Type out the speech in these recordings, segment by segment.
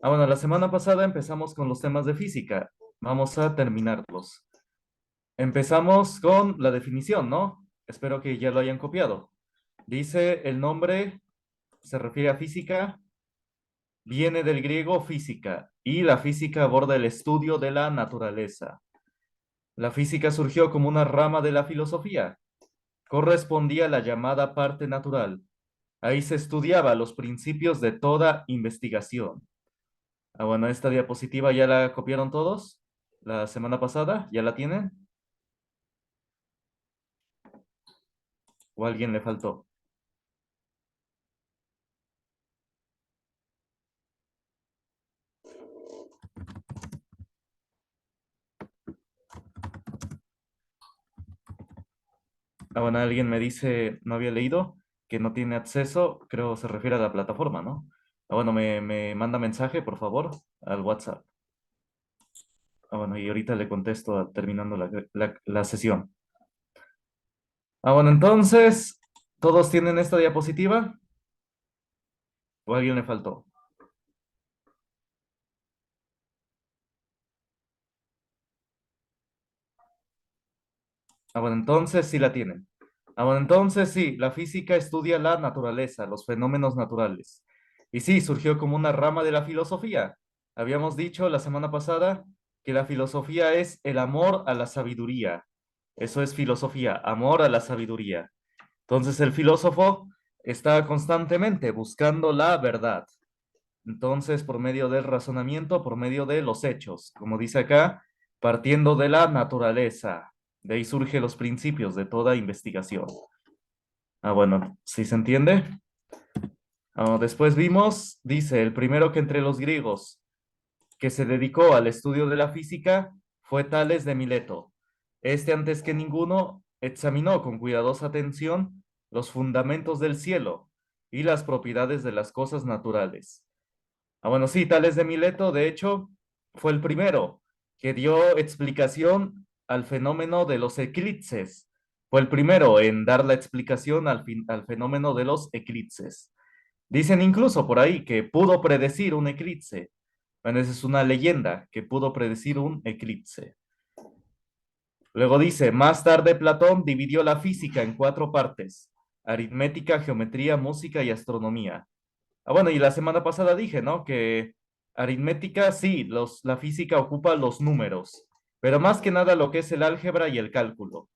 Bueno, la semana pasada empezamos con los temas de física. Vamos a terminarlos. Empezamos con la definición, ¿no? Espero que ya lo hayan copiado. Dice el nombre, se refiere a física, viene del griego física y la física aborda el estudio de la naturaleza. La física surgió como una rama de la filosofía. Correspondía a la llamada parte natural. Ahí se estudiaba los principios de toda investigación. Bueno, esta diapositiva ya la copiaron todos la semana pasada, ¿ya la tienen? ¿O a alguien le faltó? Bueno, alguien me dice, no había leído, que no tiene acceso, creo se refiere a la plataforma, ¿no? Bueno, me manda mensaje, por favor, al WhatsApp. Bueno, y ahorita le contesto terminando la sesión. Bueno, entonces, ¿todos tienen esta diapositiva? ¿O a alguien le faltó? Bueno, entonces sí la tienen. Bueno, entonces sí, la física estudia la naturaleza, los fenómenos naturales. Y sí, surgió como una rama de la filosofía. Habíamos dicho la semana pasada que la filosofía es el amor a la sabiduría. Eso es filosofía, amor a la sabiduría. Entonces el filósofo está constantemente buscando la verdad. Entonces, por medio del razonamiento, por medio de los hechos, como dice acá, partiendo de la naturaleza. De ahí surgen los principios de toda investigación. Bueno, ¿sí se entiende? Después vimos, dice, el primero que entre los griegos que se dedicó al estudio de la física fue Tales de Mileto. Este, antes que ninguno, examinó con cuidadosa atención los fundamentos del cielo y las propiedades de las cosas naturales. Bueno, sí, Tales de Mileto, de hecho, fue el primero que dio explicación al fenómeno de los eclipses. Fue el primero en dar la explicación al fenómeno de los eclipses. Dicen incluso por ahí que pudo predecir un eclipse. Bueno, esa es una leyenda, que pudo predecir un eclipse. Luego dice, más tarde Platón dividió la física en cuatro partes: aritmética, geometría, música y astronomía. Bueno, y la semana pasada dije, ¿no? Que aritmética, sí, la física ocupa los números, pero más que nada lo que es el álgebra y el cálculo.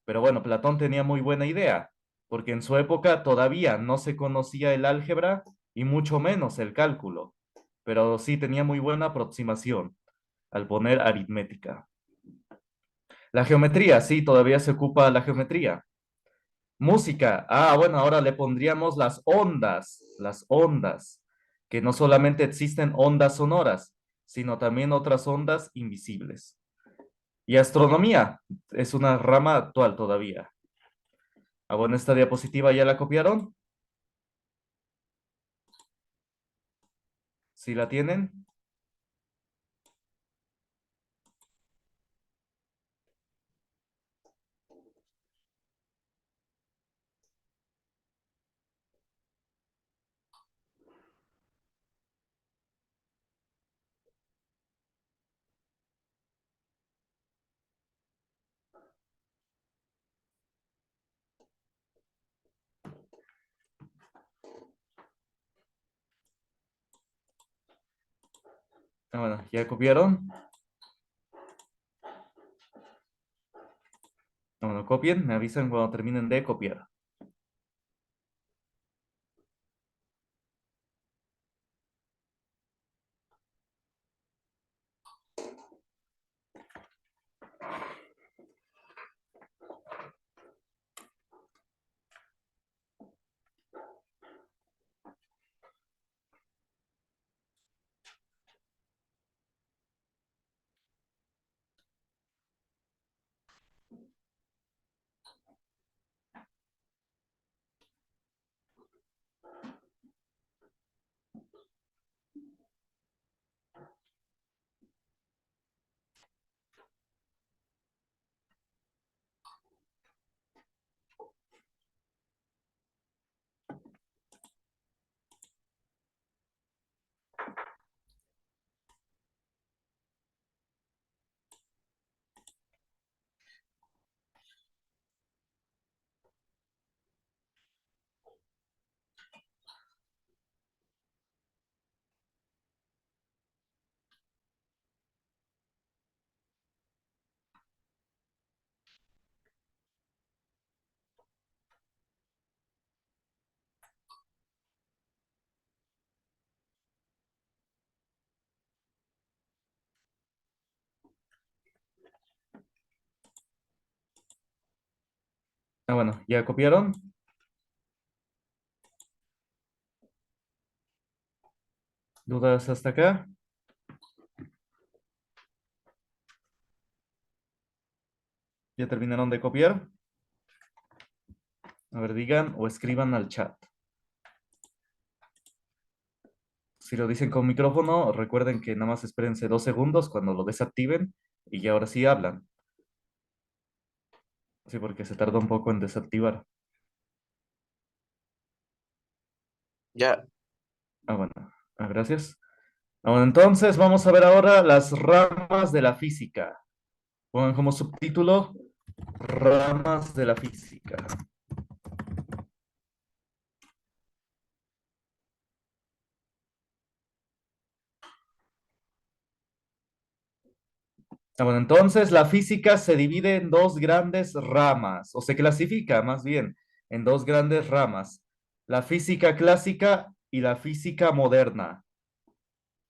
Pero bueno, Platón tenía muy buena idea, porque en su época todavía no se conocía el álgebra y mucho menos el cálculo, pero sí tenía muy buena aproximación al poner aritmética. La geometría, sí, todavía se ocupa la geometría. Música. Bueno, ahora le pondríamos las ondas, que no solamente existen ondas sonoras, sino también otras ondas invisibles. Y astronomía es una rama actual todavía. Bueno, esta diapositiva ya la copiaron. Si la tienen. Bueno, ya copiaron. Bueno, copien, me avisan cuando terminen de copiar. Ah, bueno, ¿ya copiaron? ¿Dudas hasta acá? ¿Ya terminaron de copiar? A ver, digan o escriban al chat. Si lo dicen con micrófono, recuerden que nada más espérense 2 segundos cuando lo desactiven y ya ahora sí hablan. Sí, porque se tarda un poco en desactivar. Ya, Ah, bueno. Ah, gracias. Ah, bueno, entonces vamos a ver ahora las ramas de la física. Pongan como subtítulo ramas de la física. Ah, bueno, entonces la física se divide en dos grandes ramas, o se clasifica más bien en dos grandes ramas, la física clásica y la física moderna.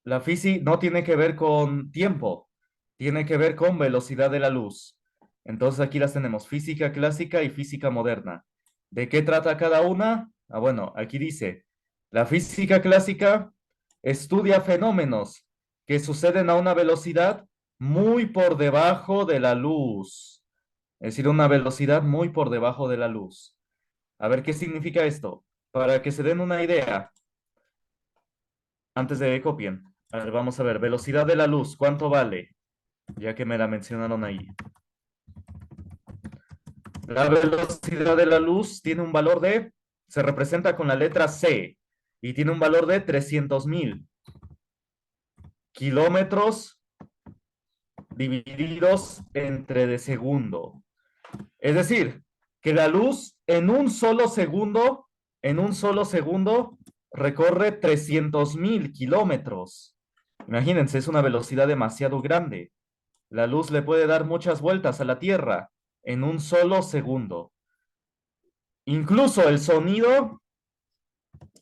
La física no tiene que ver con tiempo, tiene que ver con velocidad de la luz. Entonces aquí las tenemos, física clásica y física moderna. ¿De qué trata cada una? Ah, bueno, aquí dice, la física clásica estudia fenómenos que suceden a una velocidad muy por debajo de la luz. Es decir, una velocidad muy por debajo de la luz. A ver, ¿qué significa esto? Para que se den una idea, antes de que copien. A ver, vamos a ver, velocidad de la luz, ¿cuánto vale? Ya que me la mencionaron ahí. La velocidad de la luz tiene un valor se representa con la letra C y tiene un valor de 300.000 kilómetros divididos entre de segundo. Es decir, que la luz en un solo segundo, recorre 300.000 kilómetros. Imagínense, es una velocidad demasiado grande. La luz le puede dar muchas vueltas a la Tierra en un solo segundo. Incluso el sonido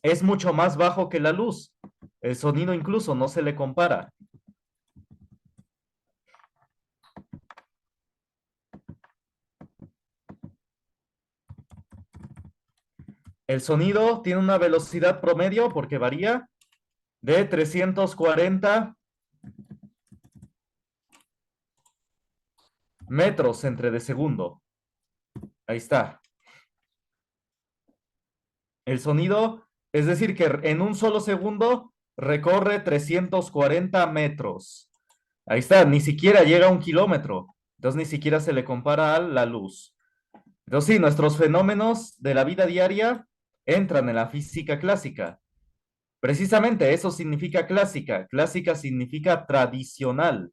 es mucho más bajo que la luz. El sonido incluso no se le compara. El sonido tiene una velocidad promedio, porque varía, de 340 metros entre de segundo. Ahí está. El sonido, es decir, que en un solo segundo recorre 340 metros. Ahí está, ni siquiera llega a 1 kilómetro. Entonces ni siquiera se le compara a la luz. Entonces sí, nuestros fenómenos de la vida diaria entran en la física clásica. Precisamente eso significa clásica. Clásica significa tradicional.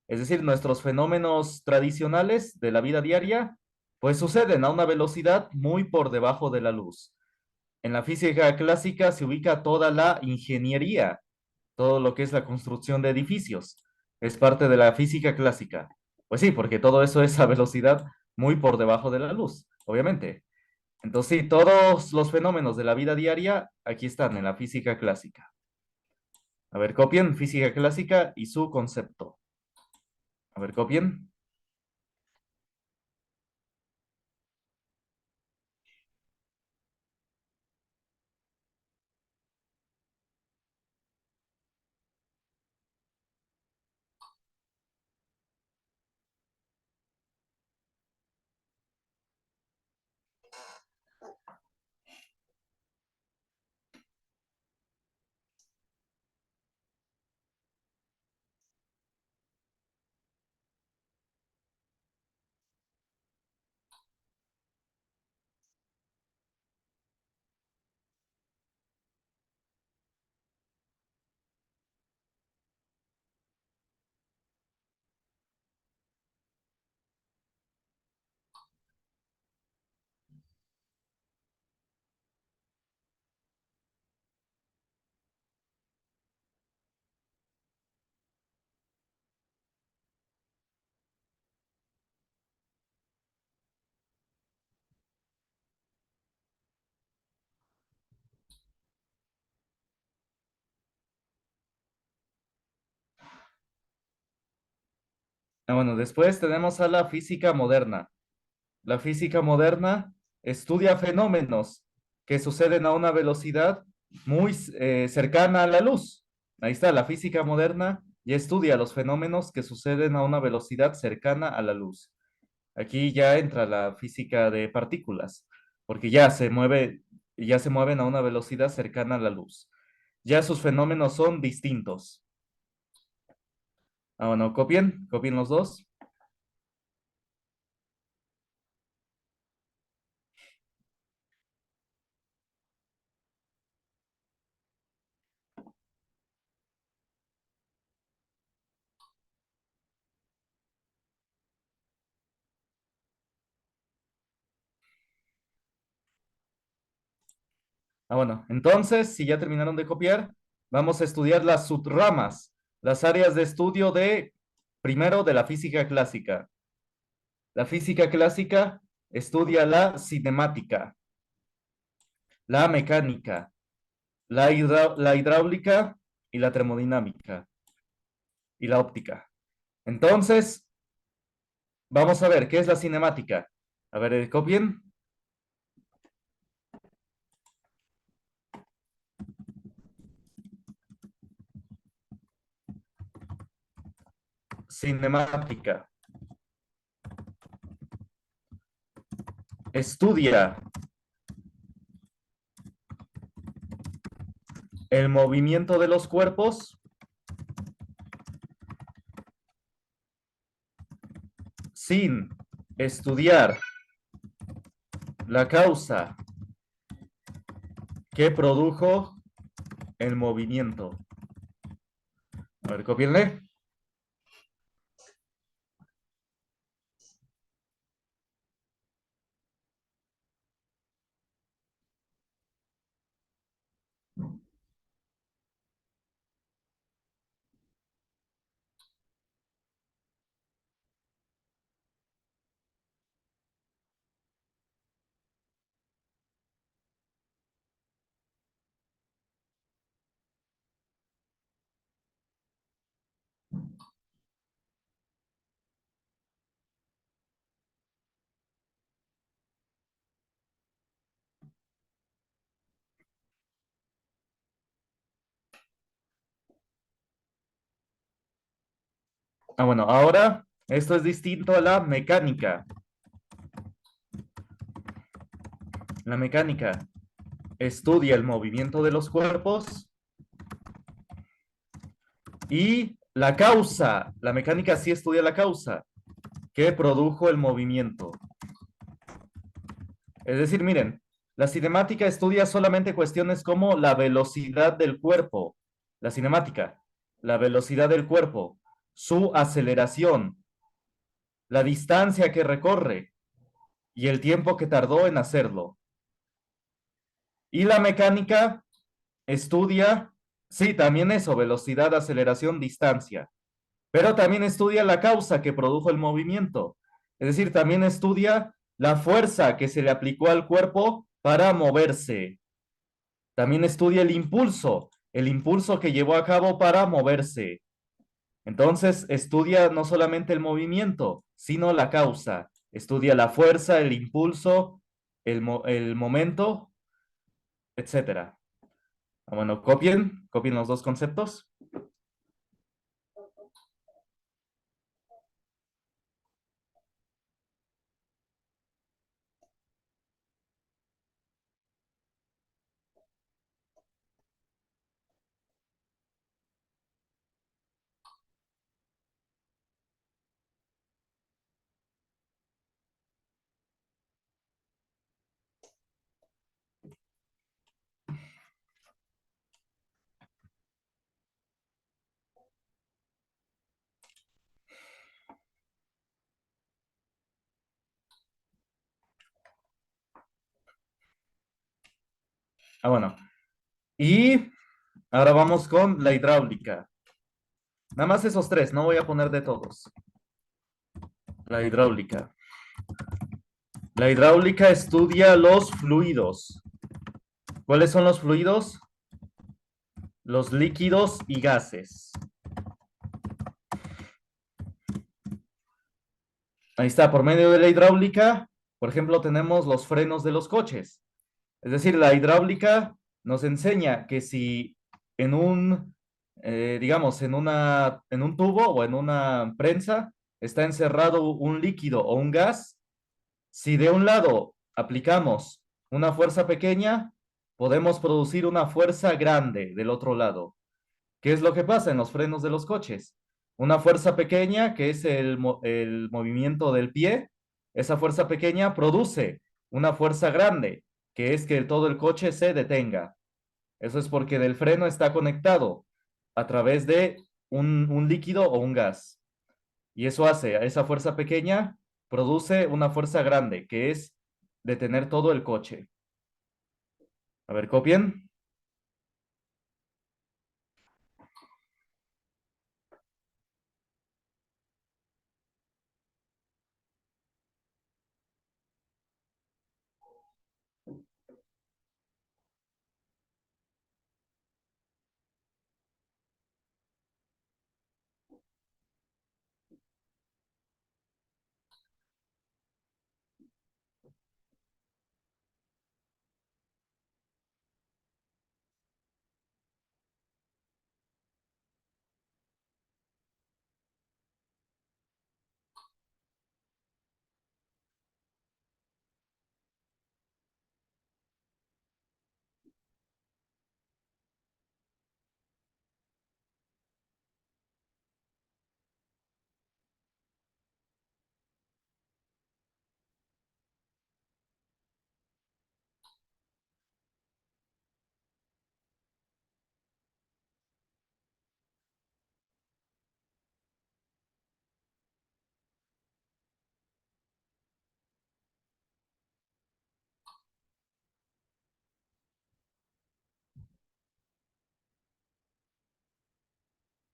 Es decir, nuestros fenómenos tradicionales de la vida diaria, pues suceden a una velocidad muy por debajo de la luz. En la física clásica se ubica toda la ingeniería, todo lo que es la construcción de edificios. Es parte de la física clásica. Pues sí, porque todo eso es a velocidad muy por debajo de la luz, obviamente. Entonces, sí, todos los fenómenos de la vida diaria aquí están en la física clásica. A ver, copien física clásica y su concepto. A ver, copien. Ah, bueno, después tenemos a la física moderna. La física moderna estudia fenómenos que suceden a una velocidad muy cercana a la luz. Ahí está, la física moderna ya estudia los fenómenos que suceden a una velocidad cercana a la luz. Aquí ya entra la física de partículas, porque ya se mueven a una velocidad cercana a la luz. Ya sus fenómenos son distintos. Ah, bueno, copien los dos. Ah, bueno, entonces, si ya terminaron de copiar, vamos a estudiar las subramas, las áreas de estudio primero, de la física clásica. La física clásica estudia la cinemática, la mecánica, la hidráulica y la termodinámica y la óptica. Entonces, vamos a ver, ¿qué es la cinemática? A ver, copien. Cinemática. Estudia el movimiento de los cuerpos sin estudiar la causa que produjo el movimiento. A ver, copienle. Ah, bueno, ahora esto es distinto a la mecánica. La mecánica estudia el movimiento de los cuerpos y la causa. La mecánica sí estudia la causa que produjo el movimiento. Es decir, miren, la cinemática estudia solamente cuestiones como la velocidad del cuerpo. La cinemática, la velocidad del cuerpo, su aceleración, la distancia que recorre y el tiempo que tardó en hacerlo. Y la mecánica estudia, sí, también eso, velocidad, aceleración, distancia, pero también estudia la causa que produjo el movimiento. Es decir, también estudia la fuerza que se le aplicó al cuerpo para moverse. También estudia el impulso que llevó a cabo para moverse. Entonces, estudia no solamente el movimiento, sino la causa. Estudia la fuerza, el impulso, el momento, etcétera. Bueno, copien los dos conceptos. Ah, bueno. Y ahora vamos con la hidráulica. Nada más esos tres, no voy a poner de todos. La hidráulica. La hidráulica estudia los fluidos. ¿Cuáles son los fluidos? Los líquidos y gases. Ahí está, por medio de la hidráulica Por ejemplo, tenemos los frenos de los coches. Es decir, la hidráulica nos enseña que si en un, digamos, en un tubo o en una prensa está encerrado un líquido o un gas, si de un lado aplicamos una fuerza pequeña, podemos producir una fuerza grande del otro lado. ¿Qué es lo que pasa en los frenos de los coches? Una fuerza pequeña, que es el movimiento del pie, esa fuerza pequeña produce una fuerza grande, que es que todo el coche se detenga. Eso es porque del freno está conectado a través de un líquido o un gas. Y eso hace, a esa fuerza pequeña produce una fuerza grande, que es detener todo el coche. A ver, copien.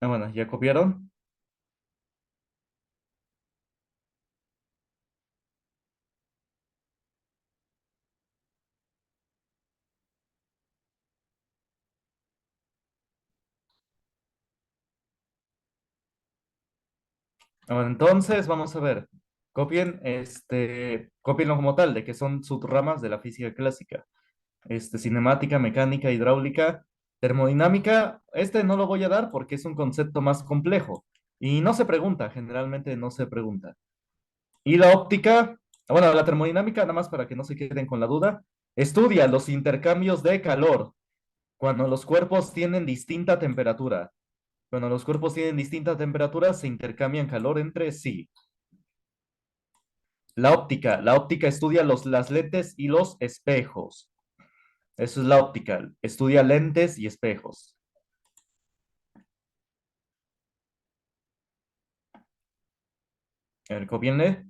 Ah, bueno, ¿ya copiaron? Ah, bueno, entonces, vamos a ver. Copienlo como tal, de que son subramas de la física clásica. Cinemática, mecánica, hidráulica, termodinámica. Este no lo voy a dar porque es un concepto más complejo. Y no se pregunta, generalmente no se pregunta. Y la óptica, bueno, la termodinámica, nada más para que no se queden con la duda, estudia los intercambios de calor cuando los cuerpos tienen distinta temperatura. Cuando los cuerpos tienen distinta temperatura, se intercambian calor entre sí. La óptica estudia las lentes y los espejos. Eso es la óptica, estudia lentes y espejos. A ver, copienle.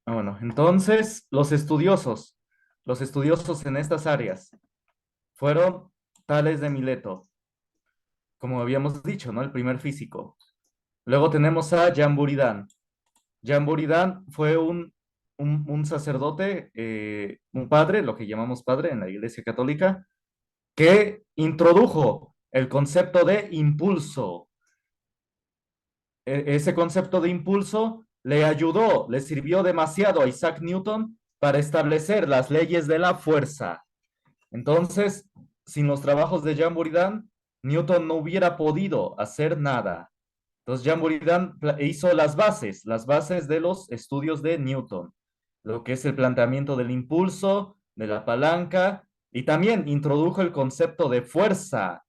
Ah, bueno, entonces los estudiosos en estas áreas fueron Tales de Mileto, como habíamos dicho, ¿no? El primer físico. Luego tenemos a Jean Buridan. Jean Buridan fue un sacerdote, un padre, lo que llamamos padre en la Iglesia Católica, que introdujo el concepto de impulso. Ese concepto de impulso le ayudó, le sirvió demasiado a Isaac Newton para establecer las leyes de la fuerza. Entonces, sin los trabajos de Jean Buridan, Newton no hubiera podido hacer nada. Entonces, Jean Buridan hizo las bases de los estudios de Newton, lo que es el planteamiento del impulso, de la palanca, y también introdujo el concepto de fuerza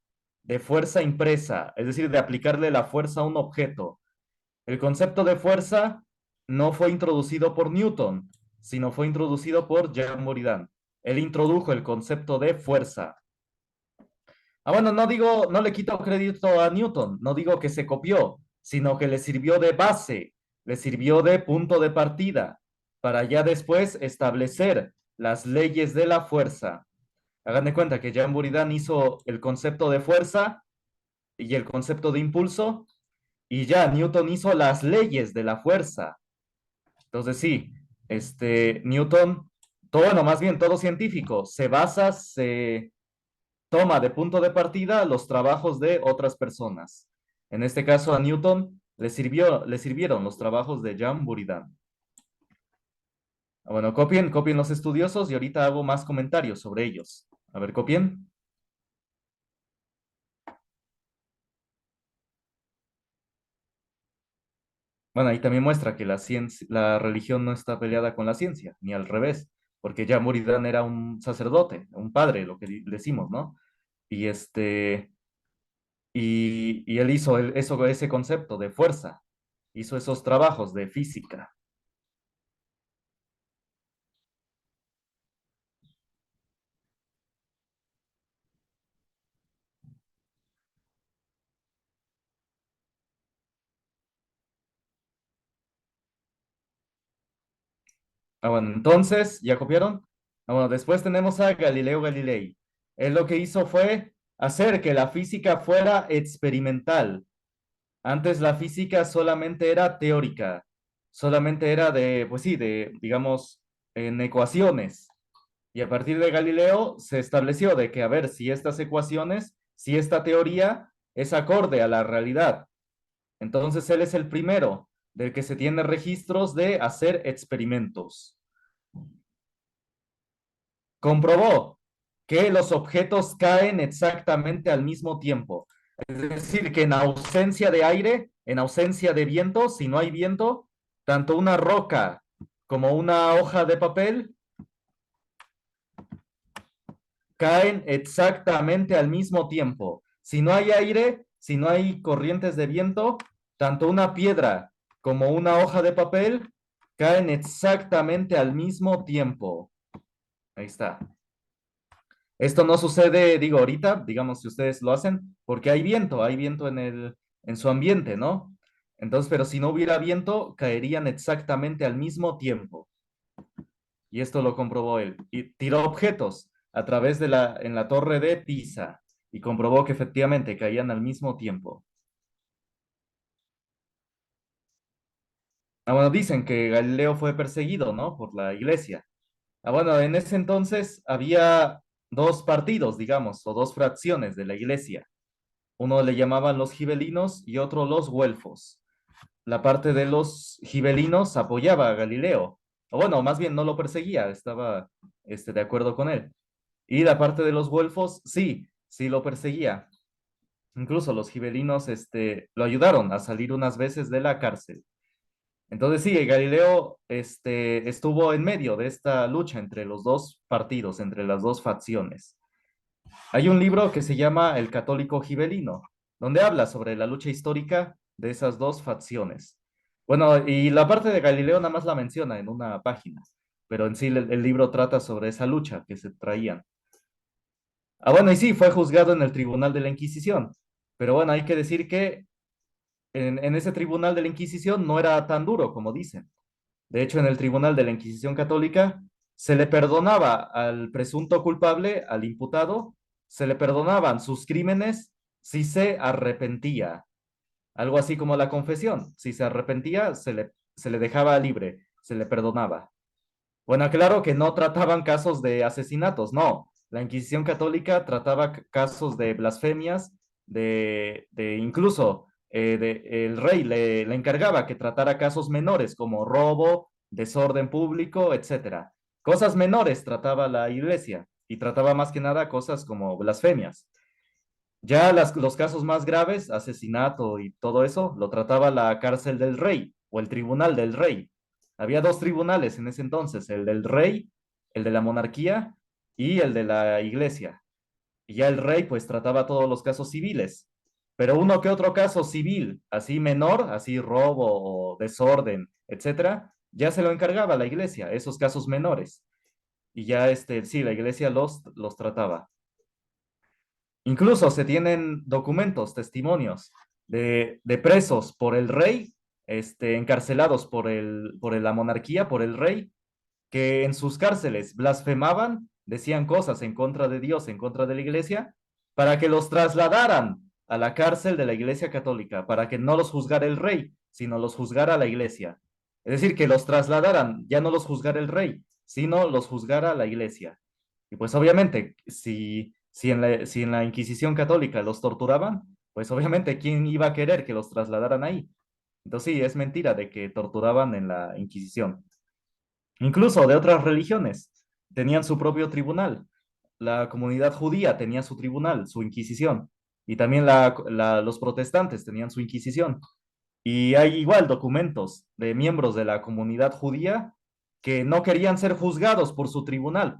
de fuerza impresa, es decir, de aplicarle la fuerza a un objeto. El concepto de fuerza no fue introducido por Newton, sino fue introducido por Jean Buridan. Él introdujo el concepto de fuerza. Bueno, no digo, no le quito crédito a Newton, no digo que se copió, sino que le sirvió de base, le sirvió de punto de partida para ya después establecer las leyes de la fuerza. Hagan de cuenta que Jean Buridan hizo el concepto de fuerza y el concepto de impulso, y ya Newton hizo las leyes de la fuerza. Entonces sí, Newton, todo, bueno, más bien todo científico, se toma de punto de partida los trabajos de otras personas. En este caso a Newton le sirvieron los trabajos de Jean Buridan. Bueno, copien los estudiosos y ahorita hago más comentarios sobre ellos. A ver, copien. Bueno, ahí también muestra que la religión no está peleada con la ciencia, ni al revés, porque ya Buridan era un sacerdote, un padre, lo que decimos, ¿no? Y y él hizo ese concepto de fuerza, hizo esos trabajos de física. Bueno, entonces, ¿ya copiaron? Bueno, después tenemos a Galileo Galilei. Él lo que hizo fue hacer que la física fuera experimental. Antes la física solamente era teórica, solamente era de, pues sí, de, digamos, en ecuaciones. Y a partir de Galileo se estableció de que, a ver, si estas ecuaciones, si esta teoría es acorde a la realidad. Entonces él es el primero del que se tiene registros de hacer experimentos. Comprobó que los objetos caen exactamente al mismo tiempo. Es decir, que en ausencia de aire, en ausencia de viento, si no hay viento, tanto una roca como una hoja de papel caen exactamente al mismo tiempo. Si no hay aire, si no hay corrientes de viento, tanto una piedra como una hoja de papel caen exactamente al mismo tiempo. Ahí está. Esto no sucede, digo, ahorita, digamos, si ustedes lo hacen, porque hay viento en su ambiente, ¿no? Entonces, pero si no hubiera viento, caerían exactamente al mismo tiempo. Y esto lo comprobó él. Y tiró objetos a través en la torre de Pisa y comprobó que efectivamente caían al mismo tiempo. Bueno, dicen que Galileo fue perseguido, ¿no? Por la iglesia. Bueno, en ese entonces había dos partidos, digamos, o dos fracciones de la iglesia. Uno le llamaban los gibelinos y otro los güelfos. La parte de los gibelinos apoyaba a Galileo, o bueno, más bien no lo perseguía, estaba de acuerdo con él. Y la parte de los güelfos, sí, sí lo perseguía. Incluso los gibelinos lo ayudaron a salir unas veces de la cárcel. Entonces sí, Galileo estuvo en medio de esta lucha entre los dos partidos, entre las dos facciones. Hay un libro que se llama El Católico Gibelino, donde habla sobre la lucha histórica de esas dos facciones. Bueno, y la parte de Galileo nada más la menciona en una página, pero en sí el libro trata sobre esa lucha que se traían. Bueno, y sí, fue juzgado en el Tribunal de la Inquisición, pero bueno, hay que decir que en ese Tribunal de la Inquisición no era tan duro como dicen. De hecho, en el Tribunal de la Inquisición Católica se le perdonaba al presunto culpable, al imputado, se le perdonaban sus crímenes si se arrepentía. Algo así como la confesión. Si se arrepentía, se le dejaba libre, se le perdonaba. Bueno, claro que no trataban casos de asesinatos, no. La Inquisición Católica trataba casos de blasfemias, de incluso el rey le encargaba que tratara casos menores como robo, desorden público, etcétera. Cosas menores trataba la iglesia y trataba más que nada cosas como blasfemias. Ya los casos más graves, asesinato y todo eso, lo trataba la cárcel del rey o el tribunal del rey. Había dos tribunales en ese entonces, el del rey, el de la monarquía y el de la iglesia. y ya el rey pues trataba todos los casos civiles. Pero uno que otro caso civil, así menor, así robo o desorden, etcétera, ya se lo encargaba la iglesia, esos casos menores. Y ya sí, la iglesia los trataba. Incluso se tienen documentos, testimonios de presos por el rey, encarcelados por la monarquía, por el rey, que en sus cárceles blasfemaban, decían cosas en contra de Dios, en contra de la iglesia, para que los trasladaran a la cárcel de la iglesia católica, para que no los juzgara el rey, sino los juzgara la iglesia. Es decir, que los trasladaran, ya no los juzgara el rey, sino los juzgara la iglesia. Y pues obviamente, si en la Inquisición católica los torturaban, pues obviamente, ¿quién iba a querer que los trasladaran ahí? Entonces sí, es mentira de que torturaban en la Inquisición. Incluso de otras religiones tenían su propio tribunal. La comunidad judía tenía su tribunal, su Inquisición. Y también los protestantes tenían su Inquisición. Y hay igual documentos de miembros de la comunidad judía que no querían ser juzgados por su tribunal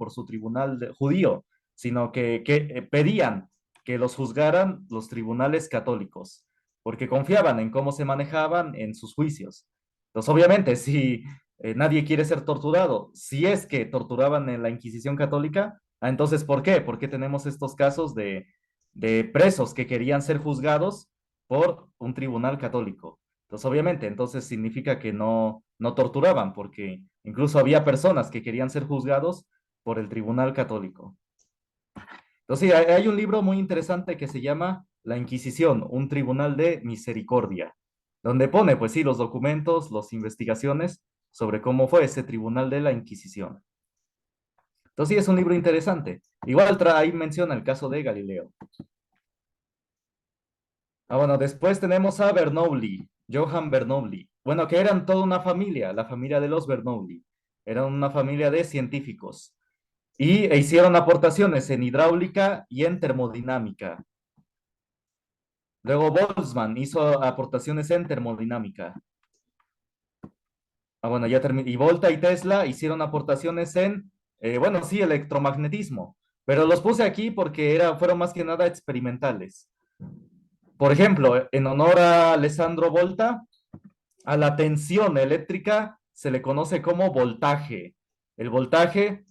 judío, sino que pedían que los juzgaran los tribunales católicos, porque confiaban en cómo se manejaban en sus juicios. Entonces, obviamente, si nadie quiere ser torturado, si es que torturaban en la Inquisición católica, entonces, ¿por qué? ¿Por qué tenemos estos casos de presos que querían ser juzgados por un tribunal católico? Entonces, obviamente, entonces significa que no torturaban, porque incluso había personas que querían ser juzgados por el Tribunal Católico. Entonces, sí, hay un libro muy interesante que se llama La Inquisición, un tribunal de misericordia, donde pone, pues sí, los documentos, las investigaciones sobre cómo fue ese tribunal de la Inquisición. Entonces, sí, es un libro interesante. Igual ahí menciona el caso de Galileo. Bueno, después tenemos a Bernoulli, Johann Bernoulli. Bueno, que eran toda una familia, la familia de los Bernoulli. Eran una familia de científicos e hicieron aportaciones en hidráulica y en termodinámica. Luego Boltzmann hizo aportaciones en termodinámica. Bueno, ya terminé. Y Volta y Tesla hicieron aportaciones en, bueno, sí, electromagnetismo. Pero los puse aquí porque fueron más que nada experimentales. Por ejemplo, en honor a Alessandro Volta, a la tensión eléctrica se le conoce como voltaje. El voltaje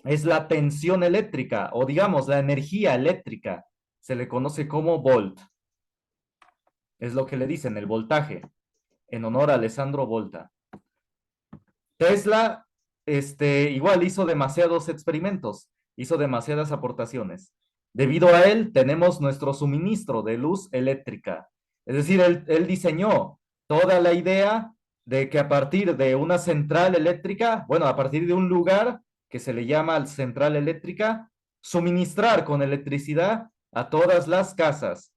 es la tensión eléctrica o digamos la energía eléctrica. Se le conoce como volt. Es lo que le dicen, el voltaje, en honor a Alessandro Volta. Tesla, igual hizo demasiados experimentos, hizo demasiadas aportaciones. Debido a él, tenemos nuestro suministro de luz eléctrica. Es decir, él diseñó toda la idea de que a partir de una central eléctrica, bueno, a partir de un lugar que se le llama central eléctrica, suministrar con electricidad a todas las casas.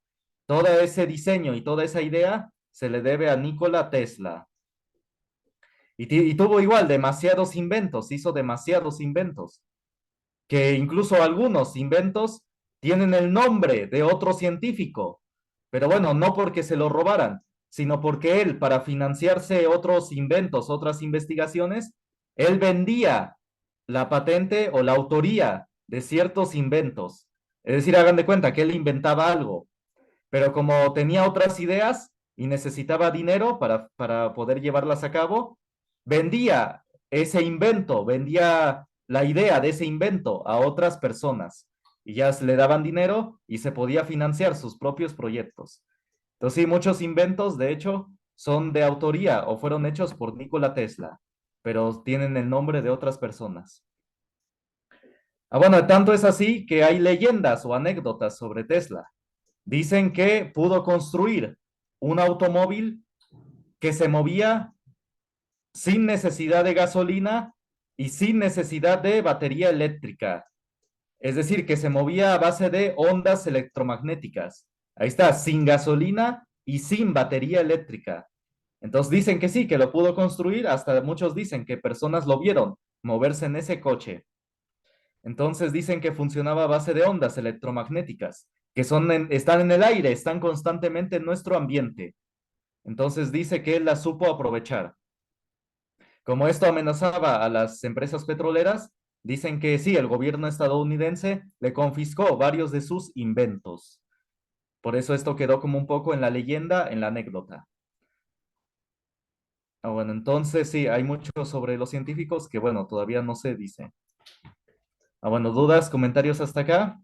Todo ese diseño y toda esa idea se le debe a Nikola Tesla. Y tuvo igual demasiados inventos, hizo demasiados inventos, que incluso algunos inventos tienen el nombre de otro científico, pero bueno, no porque se lo robaran, sino porque él, para financiarse otros inventos, otras investigaciones, él vendía la patente o la autoría de ciertos inventos. Es decir, hagan de cuenta que él inventaba algo, pero como tenía otras ideas y necesitaba dinero para poder llevarlas a cabo, vendía ese invento, vendía la idea de ese invento a otras personas y ya le daban dinero y se podía financiar sus propios proyectos. Entonces, sí, muchos inventos, de hecho, son de autoría o fueron hechos por Nikola Tesla, pero tienen el nombre de otras personas. Bueno, tanto es así que hay leyendas o anécdotas sobre Tesla. Dicen que pudo construir un automóvil que se movía sin necesidad de gasolina y sin necesidad de batería eléctrica. Es decir, que se movía a base de ondas electromagnéticas. Ahí está, sin gasolina y sin batería eléctrica. Entonces dicen que sí, que lo pudo construir, hasta muchos dicen que personas lo vieron moverse en ese coche. Entonces dicen que funcionaba a base de ondas electromagnéticas, que están en el aire, están constantemente en nuestro ambiente. Entonces dice que él las supo aprovechar. Como esto amenazaba a las empresas petroleras, Dicen que sí, el gobierno estadounidense le confiscó varios de sus inventos. Por eso esto quedó como un poco en la leyenda, en la anécdota. Bueno, entonces sí, hay mucho sobre los científicos que, bueno, todavía no se dice. Bueno, dudas, comentarios hasta acá.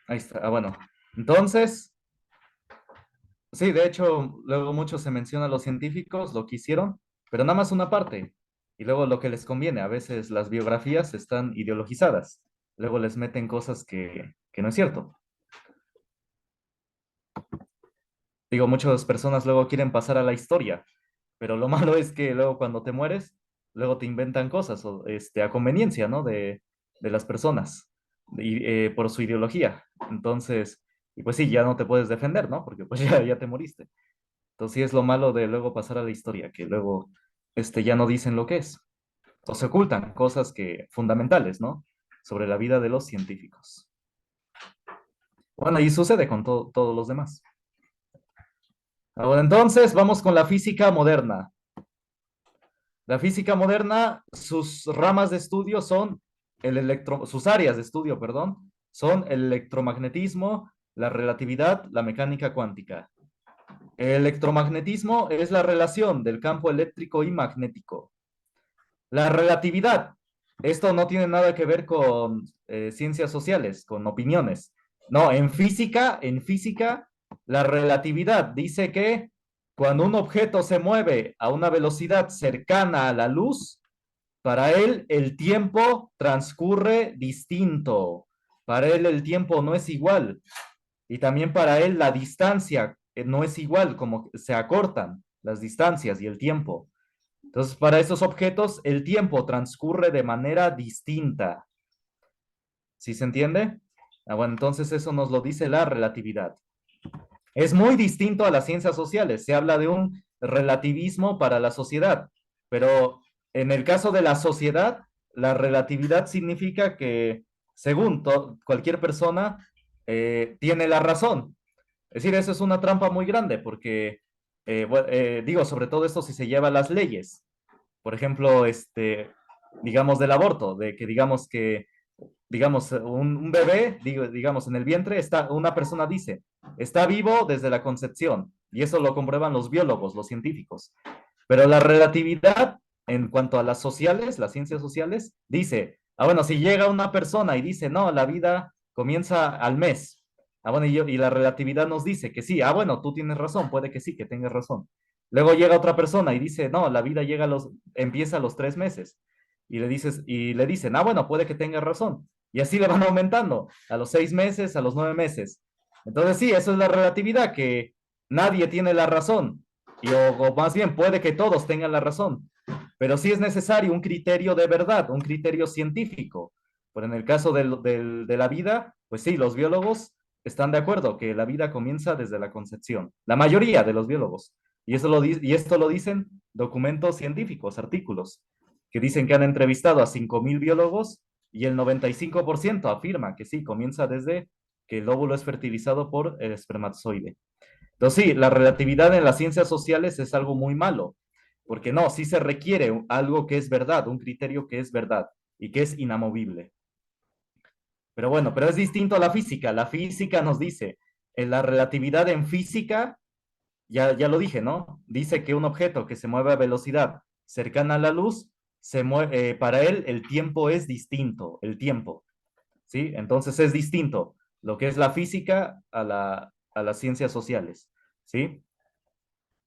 Ahí está. Bueno, entonces, sí, de hecho, luego mucho se menciona a los científicos, lo que hicieron, pero nada más una parte. Y luego lo que les conviene. A veces las biografías están ideologizadas. Luego les meten cosas que no es cierto. Digo, muchas personas luego quieren pasar a la historia, pero lo malo es que luego cuando te mueres, luego te inventan cosas a conveniencia, ¿no? De las personas, por su ideología. Entonces, y pues sí, ya no te puedes defender, ¿no? Porque pues ya te moriste. Entonces sí es lo malo de luego pasar a la historia, que luego ya no dicen lo que es, o se ocultan cosas fundamentales, ¿no? Sobre la vida de los científicos. Bueno, y sucede con todos los demás. Ahora entonces vamos con la física moderna. La física moderna, sus ramas de estudio son sus áreas de estudio, perdón, son el electromagnetismo, la relatividad, la mecánica cuántica. El electromagnetismo es la relación del campo eléctrico y magnético. La relatividad, esto no tiene nada que ver con ciencias sociales, con opiniones. No, en física, la relatividad dice que cuando un objeto se mueve a una velocidad cercana a la luz, para él el tiempo transcurre distinto. Para él el tiempo no es igual. Y también para él la distancia no es igual, como se acortan las distancias y el tiempo. Entonces, para esos objetos, el tiempo transcurre de manera distinta. ¿Sí se entiende? Bueno, entonces eso nos lo dice la relatividad. Es muy distinto a las ciencias sociales. Se habla de un relativismo para la sociedad, pero en el caso de la sociedad, la relatividad significa que según cualquier persona tiene la razón. Es decir, eso es una trampa muy grande porque, digo, sobre todo esto si se lleva a las leyes. Por ejemplo, digamos del aborto, de que digamos, un bebé, digamos, en el vientre, una persona dice, está vivo desde la concepción, y eso lo comprueban los biólogos, los científicos. Pero la relatividad, en cuanto a las sociales, las ciencias sociales, dice, bueno, si llega una persona y dice, no, la vida comienza al mes, bueno, y la relatividad nos dice que sí, bueno, tú tienes razón, puede que sí, que tengas razón. Luego llega otra persona y dice, no, la vida empieza a los 3 meses. Y le dicen, bueno, puede que tengas razón. Y así le van aumentando a los 6 meses, a los 9 meses. Entonces sí, eso es la relatividad, que nadie tiene la razón. O más bien puede que todos tengan la razón. Pero sí es necesario un criterio de verdad, un criterio científico. Pero en el caso de la vida, pues sí, los biólogos están de acuerdo que la vida comienza desde la concepción. La mayoría de los biólogos. Y esto lo dicen documentos científicos, artículos, que dicen que han entrevistado a 5.000 biólogos y el 95% afirma que sí, comienza desde que el óvulo es fertilizado por el espermatozoide. Entonces sí, la relatividad en las ciencias sociales es algo muy malo, porque no, sí se requiere algo que es verdad, un criterio que es verdad y que es inamovible. Pero bueno, pero es distinto a la física. La física nos dice, en la relatividad en física, ya lo dije, ¿no? Dice que un objeto que se mueve a velocidad cercana a la luz, para él el tiempo es distinto, el tiempo, ¿sí? Entonces es distinto lo que es la física a las ciencias sociales, ¿sí?